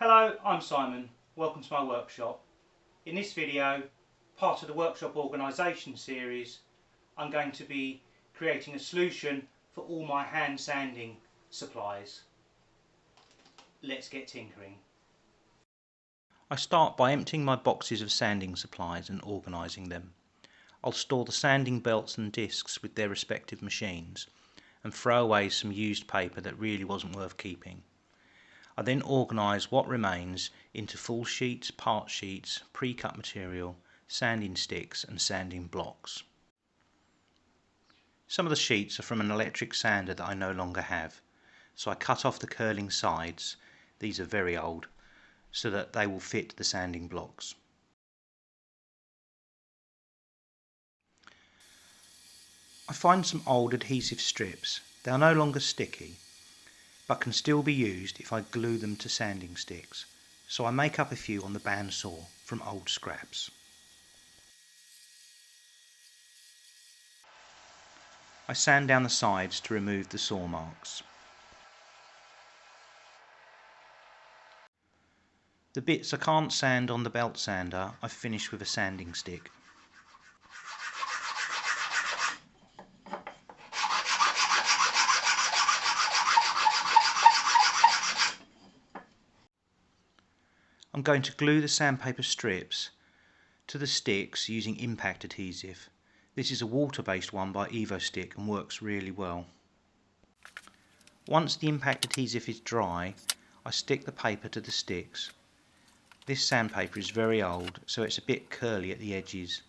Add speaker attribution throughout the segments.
Speaker 1: Hello, I'm Simon. Welcome to my workshop. In this video, part of the workshop organisation series, I'm going to be creating a solution for all my hand sanding supplies. Let's get tinkering. I start by emptying my boxes of sanding supplies and organising them. I'll store the sanding belts and discs with their respective machines and throw away some used paper that really wasn't worth keeping. I then organise what remains into full sheets, part sheets, pre-cut material, sanding sticks and sanding blocks. Some of the sheets are from an electric sander that I no longer have, so I cut off the curling sides, these are very old, so that they will fit the sanding blocks. I find some old adhesive strips. They are no longer sticky, but can still be used if I glue them to sanding sticks, so I make up a few on the bandsaw from old scraps. I sand down the sides to remove the saw marks. The bits I can't sand on the belt sander I finish with a sanding stick. I'm going to glue the sandpaper strips to the sticks using impact adhesive. This is a water-based one by EvoStick and works really well. Once the impact adhesive is dry, I stick the paper to the sticks. This sandpaper is very old, so it's a bit curly at the edges,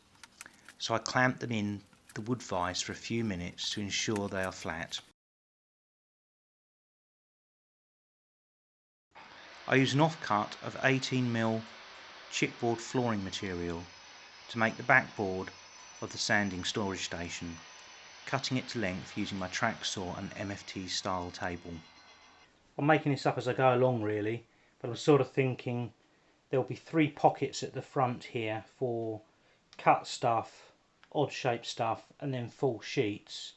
Speaker 1: so I clamp them in the wood vise for a few minutes to ensure they are flat. I use an offcut of 18mm chipboard flooring material to make the backboard of the sanding storage station, cutting it to length using my track saw and MFT style table. I'm making this up as I go along really, but I'm sort of thinking there'll be 3 pockets at the front here for cut stuff, odd shaped stuff, and then full sheets.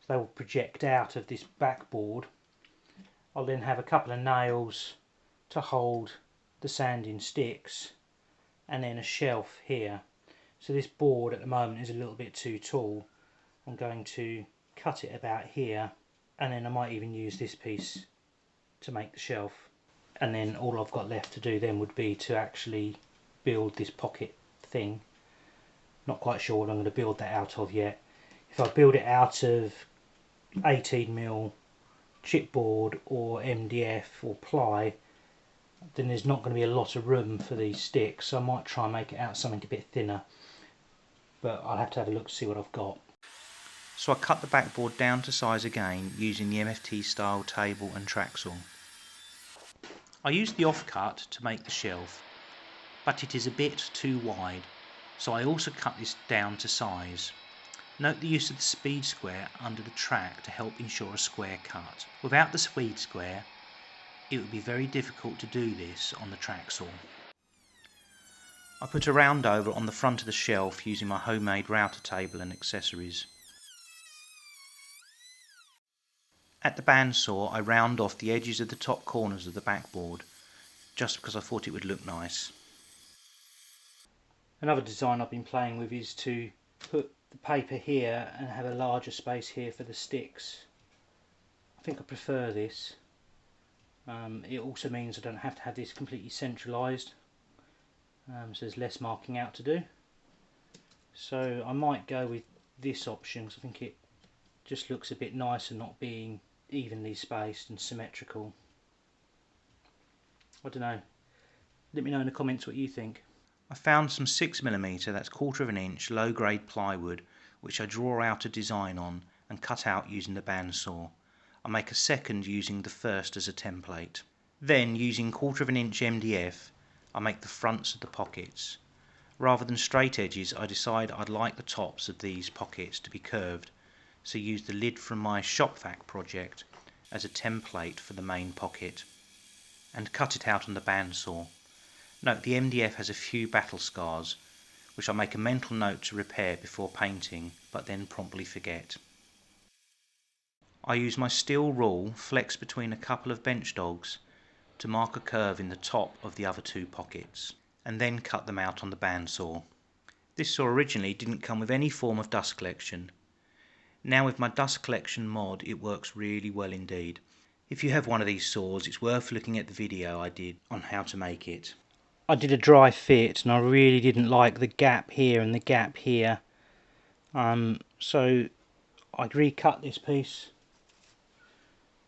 Speaker 1: So they will project out of this backboard. I'll then have a couple of nails to hold the sanding sticks and then a shelf here. So this board at the moment is a little bit too tall. I'm going to cut it about here, and then I might even use this piece to make the shelf. And then all I've got left to do then would be to actually build this pocket thing. Not quite sure what I'm going to build that out of yet. If I build it out of 18mm chipboard or MDF or ply, then there's not going to be a lot of room for these sticks, so I might try and make it out something a bit thinner, but I'll have to have a look to see what I've got. So I cut the backboard down to size again using the MFT style table and track saw. I used the offcut to make the shelf, but it is a bit too wide, so I also cut this down to size. Note the use of the speed square under the track to help ensure a square cut. Without the speed square, it would be very difficult to do this on the track saw. I put a round over on the front of the shelf using my homemade router table and accessories. At the bandsaw I round off the edges of the top corners of the backboard, just because I thought it would look nice. Another design I've been playing with is to put the paper here and have a larger space here for the sticks. I think I prefer this. It also means I don't have to have this completely centralised, so there's less marking out to do. So I might go with this option because I think it just looks a bit nicer not being evenly spaced and symmetrical. I don't know. Let me know in the comments what you think. I found some 6mm, that's 1/4 inch low grade plywood, which I draw out a design on and cut out using the bandsaw. I make a second using the first as a template. Then using 1/4 inch MDF I make the fronts of the pockets. Rather than straight edges I decide I'd like the tops of these pockets to be curved, so use the lid from my shop vac project as a template for the main pocket and cut it out on the bandsaw. Note the MDF has a few battle scars which I make a mental note to repair before painting but then promptly forget. I use my steel rule flexed between a couple of bench dogs to mark a curve in the top of the other two pockets, and then cut them out on the bandsaw. This saw originally didn't come with any form of dust collection. Now with my dust collection mod it works really well indeed. If you have one of these saws, it's worth looking at the video I did on how to make it. I did a dry fit and I really didn't like the gap here and the gap here. So I'd recut this piece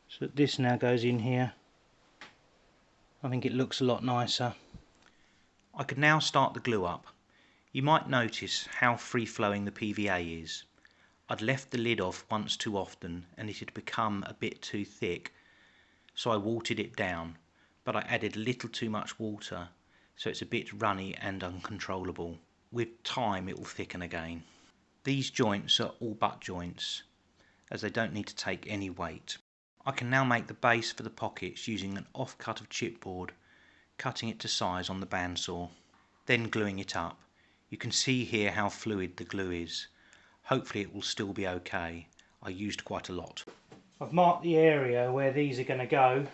Speaker 1: so that this now goes in here. I think it looks a lot nicer. I could now start the glue up. You might notice how free-flowing the PVA is. I'd left the lid off once too often and it had become a bit too thick, so I watered it down, but I added a little too much water, so it's a bit runny and uncontrollable. With time it will thicken again. These joints are all butt joints, as they don't need to take any weight. I can now make the base for the pockets using an offcut of chipboard, cutting it to size on the bandsaw, then gluing it up. You can see here how fluid the glue is. Hopefully it will still be okay. I used quite a lot. I've marked the area where these are going to go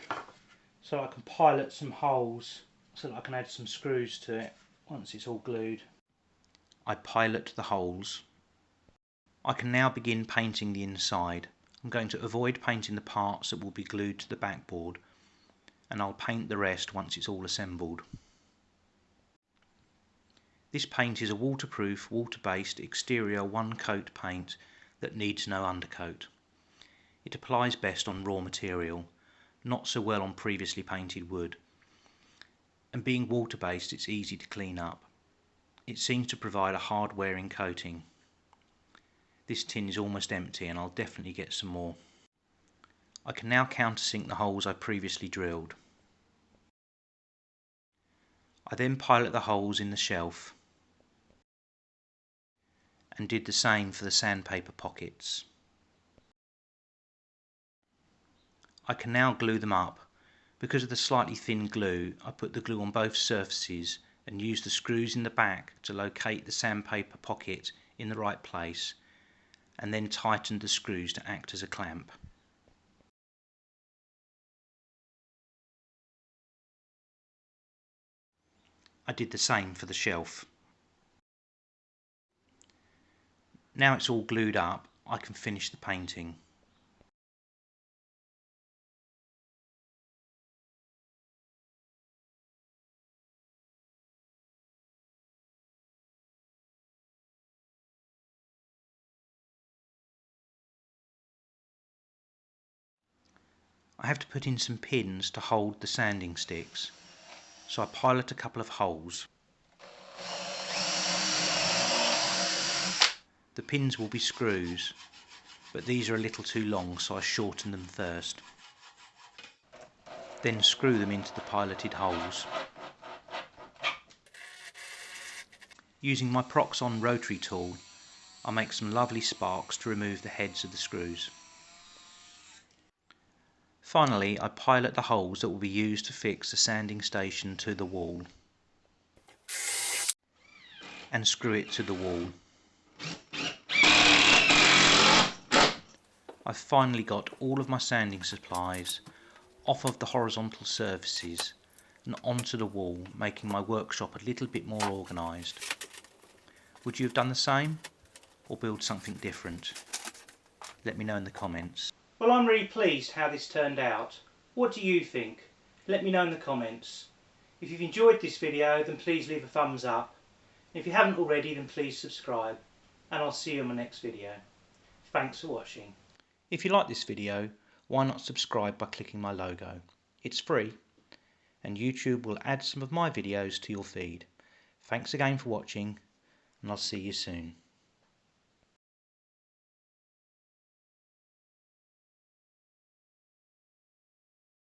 Speaker 1: so I can pilot some holes so that I can add some screws to it once it's all glued. I pilot the holes. I can now begin painting the inside. I'm going to avoid painting the parts that will be glued to the backboard, and I'll paint the rest once it's all assembled. This paint is a waterproof, water-based exterior one-coat paint that needs no undercoat. It applies best on raw material, not so well on previously painted wood. And being water-based, it's easy to clean up. It seems to provide a hard-wearing coating. This tin is almost empty and I'll definitely get some more. I can now countersink the holes I previously drilled. I then pilot the holes in the shelf and did the same for the sandpaper pockets. I can now glue them up. Because of the slightly thin glue, I put the glue on both surfaces and used the screws in the back to locate the sandpaper pocket in the right place, and then tightened the screws to act as a clamp. I did the same for the shelf. Now it's all glued up, I can finish the painting. I have to put in some pins to hold the sanding sticks, so I pilot a couple of holes. The pins will be screws, but these are a little too long, so I shorten them first. Then screw them into the piloted holes. Using my Proxon rotary tool, I make some lovely sparks to remove the heads of the screws. Finally, I pilot the holes that will be used to fix the sanding station to the wall, and screw it to the wall. I've finally got all of my sanding supplies off of the horizontal surfaces and onto the wall, making my workshop a little bit more organised. Would you have done the same, or build something different? Let me know in the comments. Well, I'm really pleased how this turned out. What do you think? Let me know in the comments. If you've enjoyed this video, then please leave a thumbs up. And if you haven't already, then please subscribe. And I'll see you in my next video. Thanks for watching. If you like this video, why not subscribe by clicking my logo? It's free, and YouTube will add some of my videos to your feed. Thanks again for watching, and I'll see you soon.